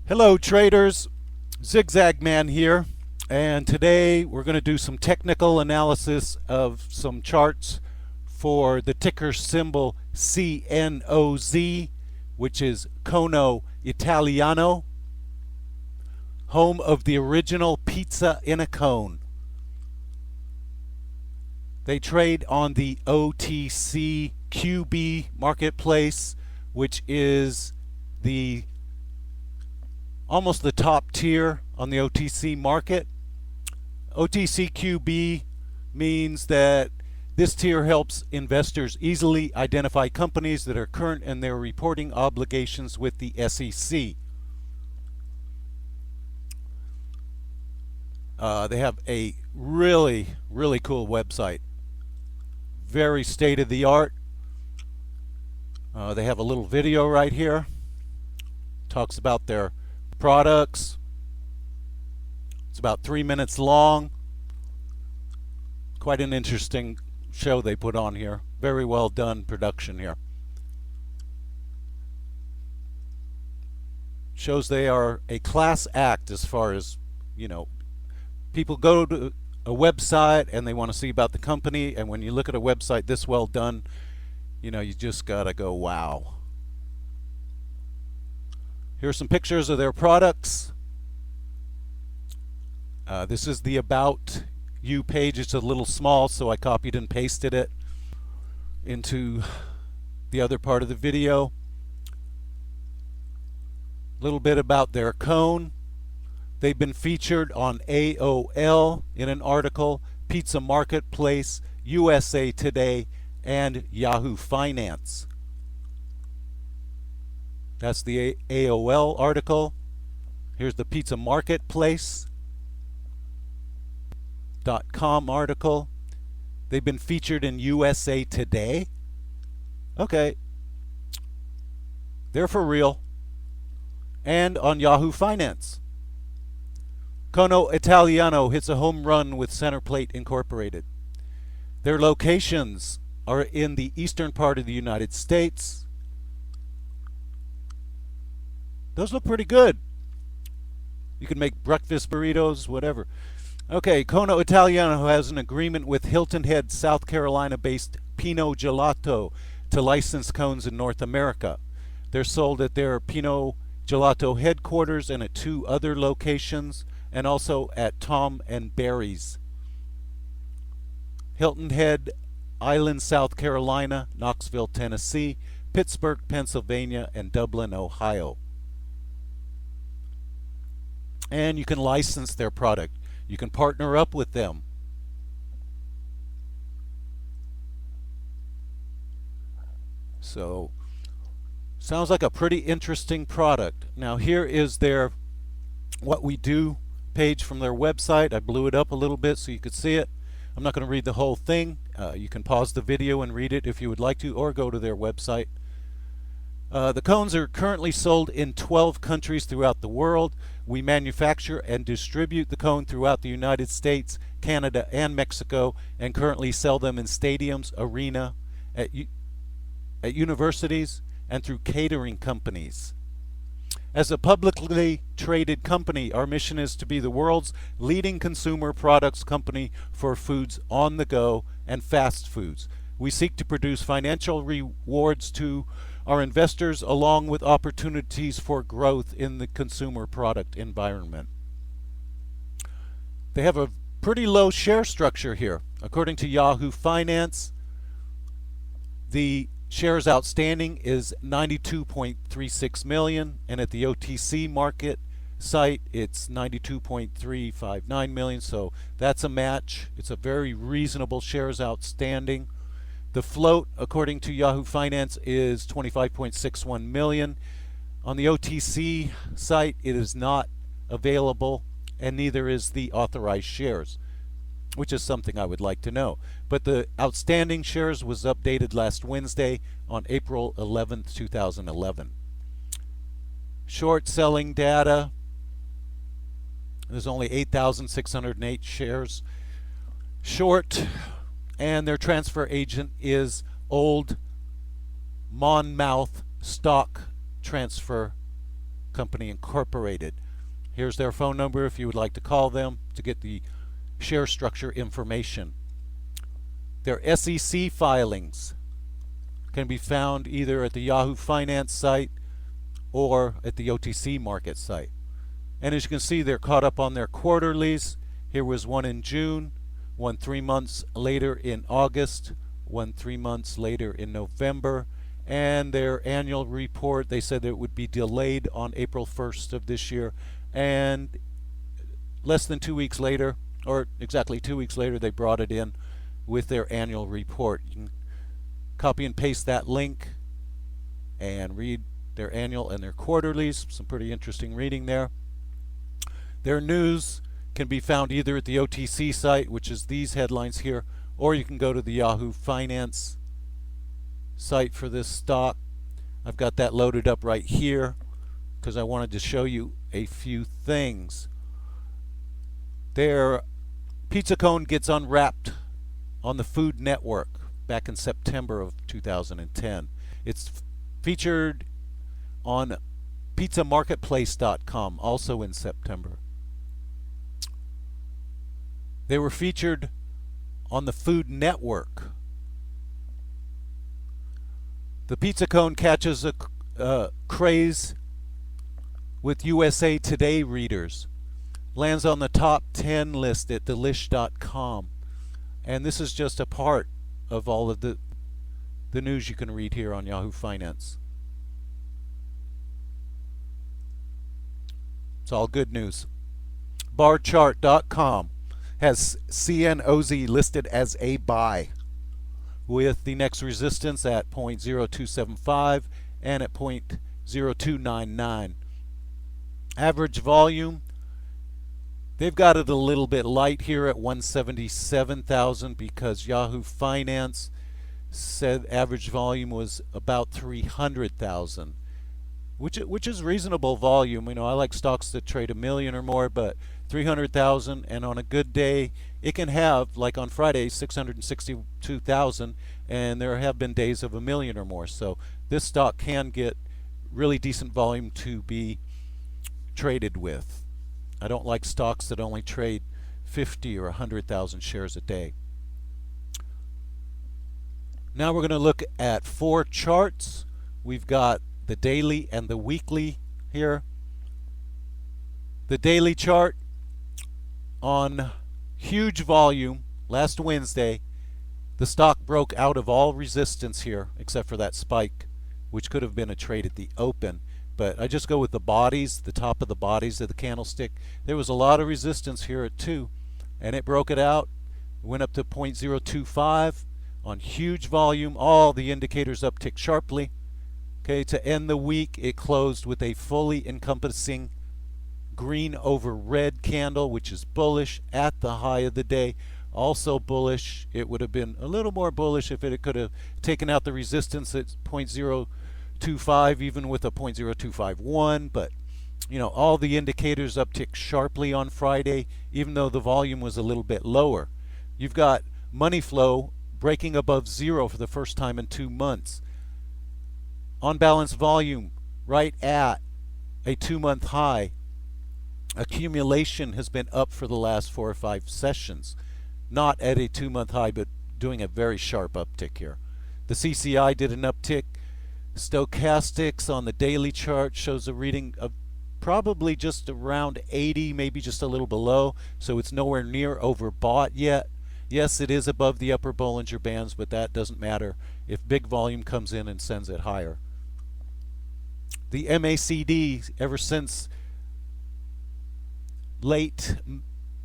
Hello traders, Zigzag Man here, and today we're going to do some technical analysis of some charts for the ticker symbol CNOZ, which is Cono Italiano, home of the original pizza in a cone. They trade on the OTC QB marketplace, which is almost the top tier on the OTC market. OTC QB means that this tier helps investors easily identify companies that are current in their reporting obligations with the SEC. They have a really cool website. Very state of the art. They have a little video right here. Talks about their products. It's about 3 minutes long. Quite an interesting show they put on here. Very well done production here. Shows they are a class act as far as, people go to a website and they want to see about the company, and when you look at a website this well done, you just gotta go wow. Here's some pictures of their products. This is the About You page. It's a little small, so I copied and pasted it into the other part of the video. A little bit about their cone. They've been featured on AOL in an article, Pizza Marketplace, USA Today, and Yahoo Finance. That's the AOL article. Here's the Pizza Marketplace.com article. They've been featured in USA Today. Okay. They're for real. And on Yahoo Finance. Cono Italiano hits a home run with Centerplate Incorporated. Their locations are in the eastern part of the United States. Those look pretty good. You can make breakfast burritos, whatever. Okay, Cono Italiano has an agreement with Hilton Head, South Carolina-based Pinot Gelato to license cones in North America. They're sold at their Pinot Gelato headquarters and at 2 other locations, and also at Tom and Barry's. Hilton Head Island, South Carolina, Knoxville, Tennessee, Pittsburgh, Pennsylvania, and Dublin, Ohio. And you can license their product. You can partner up with them. So, sounds like a pretty interesting product. Now here is their What We Do page from their website. I blew it up a little bit so you could see it. I'm not going to read the whole thing. You can pause the video and read it if you would like to, or go to their website. The cones are currently sold in 12 countries throughout the world. We manufacture and distribute the cone throughout the United States, Canada, and Mexico, and currently sell them in stadiums, arena, at universities, and through catering companies. As a publicly traded company, our mission is to be the world's leading consumer products company for foods on the go and fast foods. We seek to produce financial rewards to our investors along with opportunities for growth in the consumer product environment. They have a pretty low share structure here. According to Yahoo Finance, the shares outstanding is 92.36 million, and at the OTC market site it's 92.359 million, so that's a match. It's a very reasonable shares outstanding. The float, according to Yahoo Finance, is 25.61 million. On the OTC site, it is not available, and neither is the authorized shares, which is something I would like to know. But the outstanding shares was updated last Wednesday on April 11th, 2011. Short selling data. There's only 8,608 shares short, and their transfer agent is Old Monmouth Stock Transfer Company Incorporated. Here's their phone number if you would like to call them to get the share structure information. Their SEC filings can be found either at the Yahoo Finance site or at the OTC Market site. And as you can see, they're caught up on their quarterlies. Here was one in June, one 3 months later in August, one 3 months later in November, and their annual report, they said it would be delayed on April 1st of this year, and less than 2 weeks later, or exactly 2 weeks later, they brought it in with their annual report. You can copy and paste that link and read their annual and their quarterlies. Some pretty interesting reading there. Their news can be found either at the OTC site, which is these headlines here, or you can go to the Yahoo Finance site for this stock. I've got that loaded up right here because I wanted to show you a few things. Their pizza cone gets unwrapped on the Food Network back in September of 2010. It's featured on pizzamarketplace.com also in September. They were featured on the Food Network. The pizza cone catches a craze with USA Today readers. Lands on the top 10 list at delish.com. And this is just a part of all of the news you can read here on Yahoo Finance. It's all good news. Barchart.com has CNOZ listed as a buy, with the next resistance at 0.0275 and at 0.0299. Average volume, they've got it a little bit light here at 177,000 because Yahoo Finance said average volume was about 300,000. Which is reasonable volume. You know, I like stocks that trade $1 million or more, but 300,000, and on a good day it can have, like on Friday, 662,000, and there have been days of $1 million or more. So this stock can get really decent volume to be traded with. I don't like stocks that only trade 50 or 100,000 shares a day. Now we're going to look at 4 charts. We've got the daily and the weekly here. The daily chart on huge volume last Wednesday, the stock broke out of all resistance here except for that spike, which could have been a trade at the open. But I just go with the bodies, the top of the bodies of the candlestick. There was a lot of resistance here at 2, and it broke it out, went up to 0.025 on huge volume. All the indicators upticked sharply. Okay, to end the week, it closed with a fully encompassing green over red candle, which is bullish at the high of the day. Also bullish. It would have been a little more bullish if it could have taken out the resistance at 0.025, even with a 0.0251. But, you know, all the indicators upticked sharply on Friday, even though the volume was a little bit lower. You've got money flow breaking above zero for the first time in 2 months. On balance volume right at a 2-month high. Accumulation has been up for the last 4 or 5 sessions. Not at a 2-month high, but doing a very sharp uptick here. The CCI did an uptick. Stochastics on the daily chart shows a reading of probably just around 80, maybe just a little below, so it's nowhere near overbought yet. Yes, it is above the upper Bollinger Bands, but that doesn't matter if big volume comes in and sends it higher. The MACD, ever since late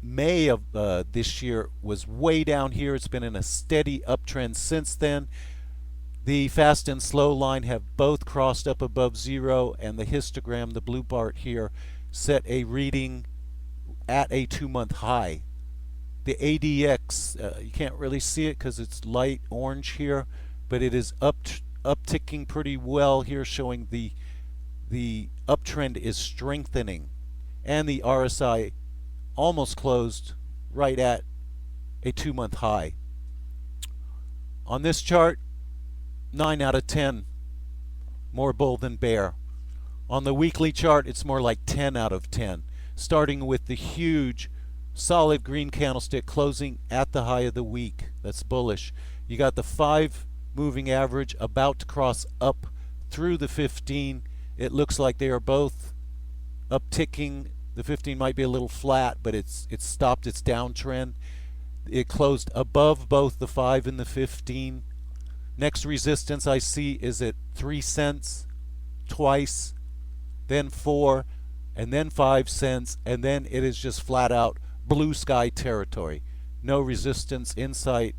May of this year, was way down here. It's been in a steady uptrend since then. The fast and slow line have both crossed up above zero, and the histogram, the blue part here, set a reading at a 2-month high. The ADX, you can't really see it because it's light orange here, but it is upticking pretty well here, showing the uptrend is strengthening. And the RSI almost closed right at a 2-month high. On this chart, 9 out of 10 more bull than bear. On the weekly chart, it's more like 10 out of 10, starting with the huge solid green candlestick closing at the high of the week. That's bullish. You got the 5 moving average about to cross up through the 15. It looks like they are both upticking. The 15 might be a little flat, but it's stopped its downtrend. It closed above both the 5 and the 15. Next resistance I see is at 3 cents twice, then 4, and then 5 cents, and then it is just flat out blue sky territory. No resistance in sight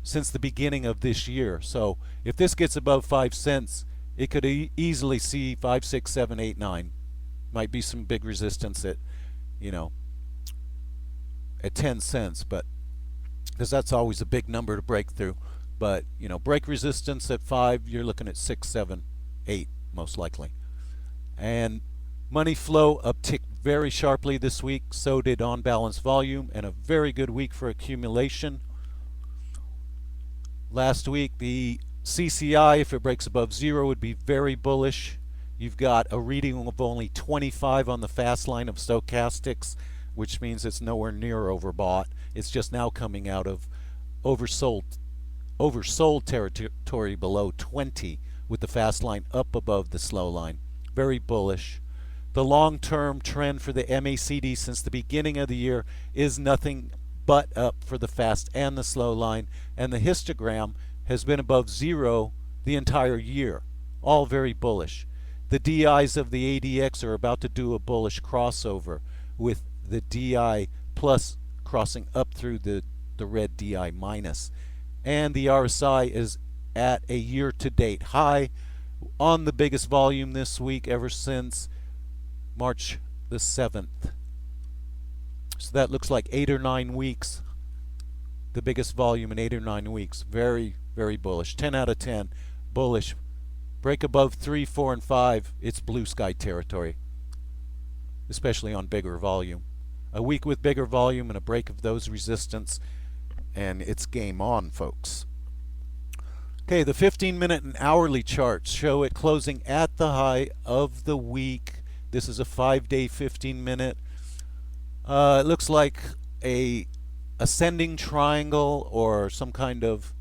since the beginning of this year. So if this gets above 5 cents, it could easily see 5, 6, 7, 8, 9. Might be some big resistance at, at 10 cents, but because that's always a big number to break through. But break resistance at 5, you're looking at 6, 7, 8 most likely. And money flow upticked very sharply this week. So did on balance volume, and a very good week for accumulation. Last week the CCI, if it breaks above 0, would be very bullish. You've got a reading of only 25 on the fast line of stochastics, which means it's nowhere near overbought. It's just now coming out of oversold territory below 20, with the fast line up above the slow line. Very bullish. The long-term trend for the MACD since the beginning of the year is nothing but up for the fast and the slow line, and the histogram has been above 0 the entire year. All very bullish. The DIs of the ADX are about to do a bullish crossover, with the DI plus crossing up through the red DI minus. And the RSI is at a year-to-date high on the biggest volume this week ever since March the 7th. So that looks like 8 or 9 weeks. The biggest volume in 8 or 9 weeks. Very, very bullish. 10 out of 10. Bullish. Break above 3, 4, and 5. It's blue sky territory, especially on bigger volume. A week with bigger volume and a break of those resistance, and it's game on, folks. Okay, the 15-minute and hourly charts show it closing at the high of the week. This is a 5-day 15-minute. It looks like a ascending triangle or some kind of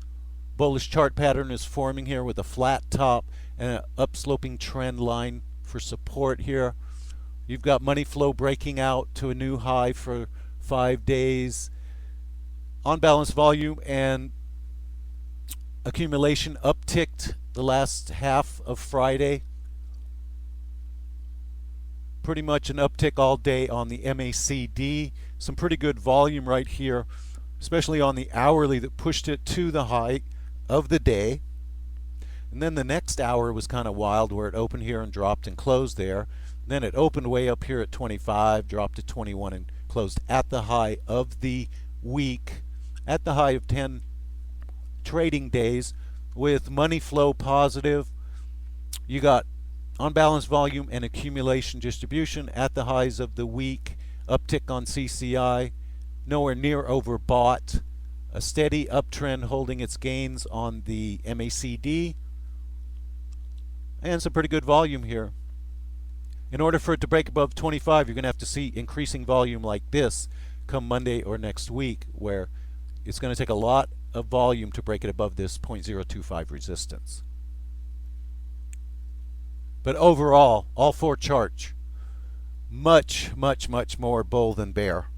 bullish chart pattern is forming here, with a flat top and an upsloping trend line for support here. You've got money flow breaking out to a new high for 5 days. On balance volume and accumulation upticked the last half of Friday. Pretty much an uptick all day on the MACD. Some pretty good volume right here, especially on the hourly, that pushed it to the high of the day. And then the next hour was kind of wild, where it opened here and dropped and closed there. Then it opened way up here at 25, dropped to 21, and closed at the high of the week, at the high of 10 trading days, with money flow positive. You got on balance volume and accumulation distribution at the highs of the week. Uptick on CCI, nowhere near overbought. A steady uptrend holding its gains on the MACD, and some pretty good volume here. In order for it to break above 25, you're going to have to see increasing volume like this come Monday or next week, where it's going to take a lot of volume to break it above this 0.025 resistance. But overall, all 4 charts, much, much, much more bull than bear.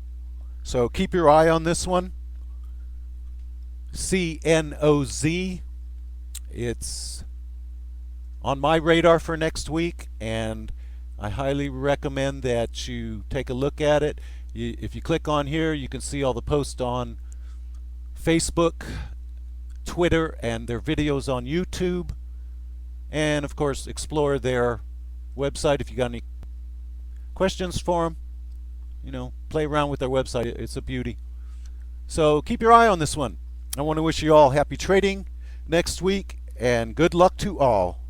So keep your eye on this one. CNOZ. It's on my radar for next week, and I highly recommend that you take a look at it. If you click on here, you can see all the posts on Facebook, Twitter, and their videos on YouTube. And of course, explore their website if you got any questions for them. Play around with their website. It's a beauty. So keep your eye on this one. I want to wish you all happy trading next week, and good luck to all.